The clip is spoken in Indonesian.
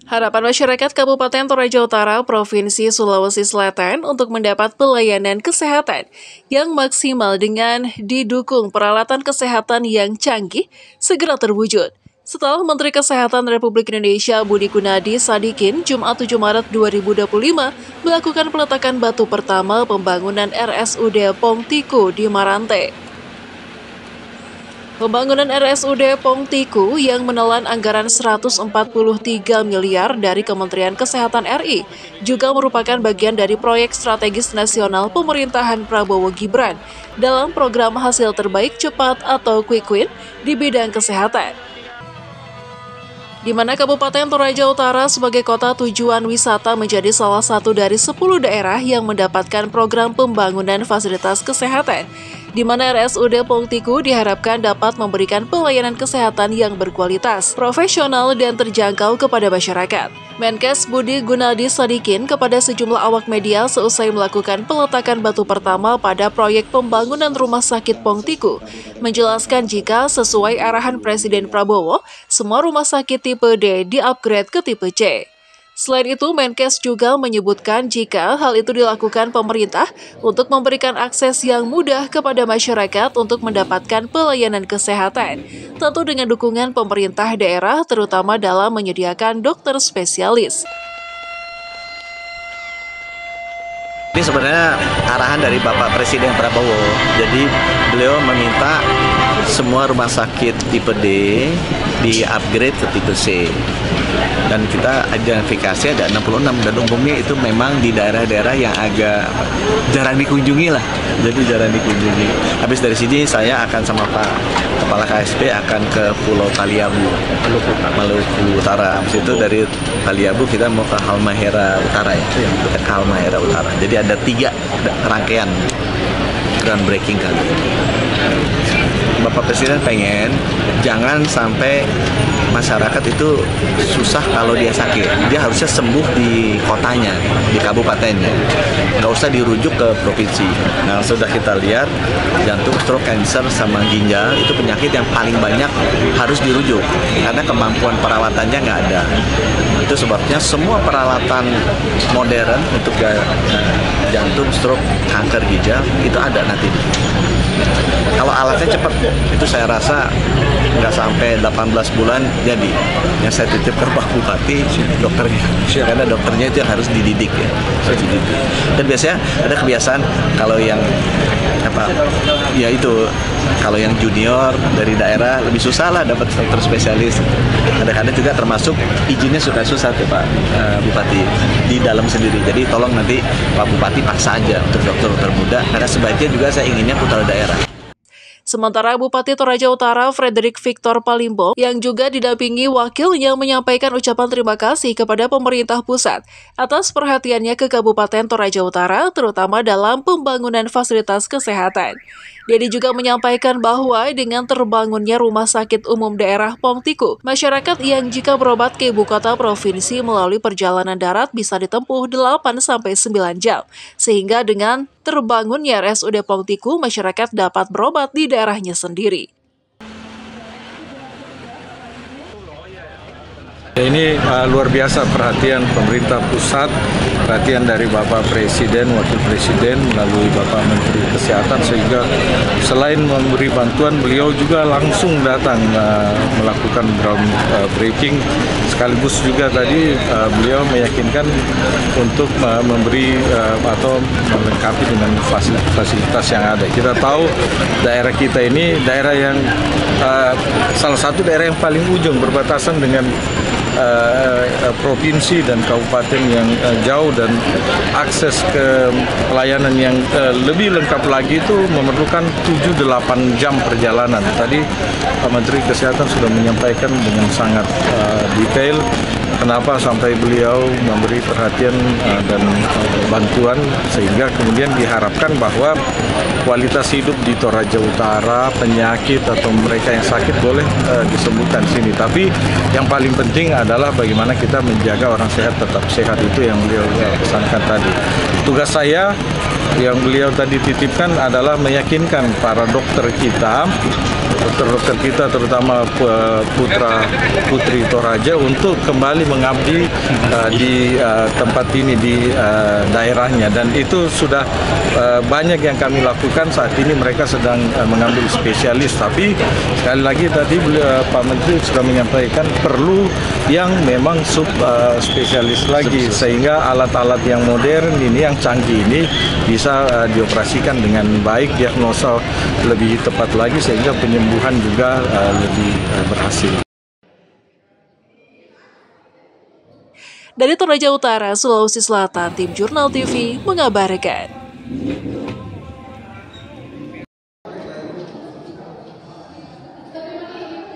Harapan masyarakat Kabupaten Toraja Utara, Provinsi Sulawesi Selatan untuk mendapat pelayanan kesehatan yang maksimal dengan didukung peralatan kesehatan yang canggih segera terwujud. Setelah Menteri Kesehatan Republik Indonesia Budi Gunadi Sadikin Jumat 7 Maret 2025 melakukan peletakan batu pertama pembangunan RSUD Pongtiku di Marante. Pembangunan RSUD Pongtiku yang menelan anggaran 143 miliar dari Kementerian Kesehatan RI juga merupakan bagian dari proyek strategis nasional pemerintahan Prabowo Gibran dalam program hasil terbaik cepat atau Quick Win di bidang kesehatan. Di mana Kabupaten Toraja Utara sebagai kota tujuan wisata menjadi salah satu dari 10 daerah yang mendapatkan program pembangunan fasilitas kesehatan, di mana RSUD Pongtiku diharapkan dapat memberikan pelayanan kesehatan yang berkualitas, profesional, dan terjangkau kepada masyarakat. Menkes Budi Gunadi Sadikin kepada sejumlah awak media seusai melakukan peletakan batu pertama pada proyek pembangunan Rumah Sakit Pongtiku, menjelaskan jika sesuai arahan Presiden Prabowo, semua rumah sakit tipe D di-upgrade ke tipe C. Selain itu, Menkes juga menyebutkan jika hal itu dilakukan pemerintah untuk memberikan akses yang mudah kepada masyarakat untuk mendapatkan pelayanan kesehatan, tentu dengan dukungan pemerintah daerah terutama dalam menyediakan dokter spesialis. Ini sebenarnya arahan dari Bapak Presiden Prabowo, jadi beliau meminta semua rumah sakit tipe D di-upgrade ke tipe C. Dan kita identifikasi ada 66, dan umumnya itu memang di daerah-daerah yang agak jarang dikunjungi lah. Jadi jarang dikunjungi. Habis dari sini saya akan sama Pak Kepala KSP akan ke Pulau Taliabu, Maluku Utara. Habis itu dari Taliabu kita mau ke Halmahera Utara ya, ke Halmahera Utara. Jadi ada 3 rangkaian groundbreaking kali ini. Bapak Presiden pengen jangan sampai masyarakat itu susah kalau dia sakit. Dia harusnya sembuh di kotanya, di kabupatennya. Nggak usah dirujuk ke provinsi. Nah, sudah kita lihat jantung, stroke, cancer, sama ginjal itu penyakit yang paling banyak harus dirujuk karena kemampuan perawatannya nggak ada. Itu sebabnya semua peralatan modern untuk jantung, stroke, kanker ginjal itu ada nanti. Kalau alatnya cepat, itu saya rasa nggak sampai 18 bulan jadi. Yang saya titip ke Pak Bupati, dokternya. Karena dokternya itu yang harus dididik ya. Harus dididik. Dan biasanya ada kebiasaan kalau yang ya itu kalau yang junior dari daerah lebih susah lah dapat dokter spesialis. Kadang-kadang juga termasuk izinnya suka susah tuh Pak Bupati di dalam sendiri. Jadi tolong nanti Pak Bupati paksa aja untuk dokter muda karena sebaiknya juga saya inginnya putra daerah. Sementara Bupati Toraja Utara Frederick Victor Palimbo yang juga didampingi wakilnya menyampaikan ucapan terima kasih kepada pemerintah pusat atas perhatiannya ke Kabupaten Toraja Utara terutama dalam pembangunan fasilitas kesehatan. Dedi juga menyampaikan bahwa dengan terbangunnya Rumah Sakit Umum Daerah Pongtiku, masyarakat yang jika berobat ke ibu kota provinsi melalui perjalanan darat bisa ditempuh 8-9 jam. Sehingga dengan terbangunnya RSUD Pongtiku, masyarakat dapat berobat di daerahnya sendiri. Ini luar biasa perhatian pemerintah pusat, perhatian dari Bapak Presiden, Wakil Presiden melalui Bapak Menteri Kesehatan sehingga selain memberi bantuan beliau juga langsung datang melakukan groundbreaking sekaligus juga tadi beliau meyakinkan untuk memberi atau melengkapi dengan fasilitas yang ada. Kita tahu daerah kita ini daerah yang salah satu daerah yang paling ujung berbatasan dengan provinsi dan kabupaten yang jauh dan akses ke pelayanan yang lebih lengkap lagi itu memerlukan 7-8 jam perjalanan. Tadi Pak Menteri Kesehatan sudah menyampaikan dengan sangat detail kenapa sampai beliau memberi perhatian dan bantuan sehingga kemudian diharapkan bahwa kualitas hidup di Toraja Utara, penyakit atau mereka yang sakit boleh disembuhkan di sini. Tapi yang paling penting adalah bagaimana kita menjaga orang sehat tetap sehat, itu yang beliau pesankan tadi. Tugas saya yang beliau tadi titipkan adalah meyakinkan para dokter kita dokter-dokter kita, terutama putra-putri Toraja untuk kembali mengabdi di tempat ini, di daerahnya. Dan itu sudah banyak yang kami lakukan. Saat ini mereka sedang mengambil spesialis, tapi sekali lagi tadi Pak Menteri sudah menyampaikan perlu yang memang spesialis lagi, sehingga alat-alat yang modern ini, yang canggih ini bisa dioperasikan dengan baik, diagnosa lebih tepat lagi, sehingga penyembuhan juga lebih berhasil. Dari Toraja Utara, Sulawesi Selatan, Tim Jurnal TV mengabarkan.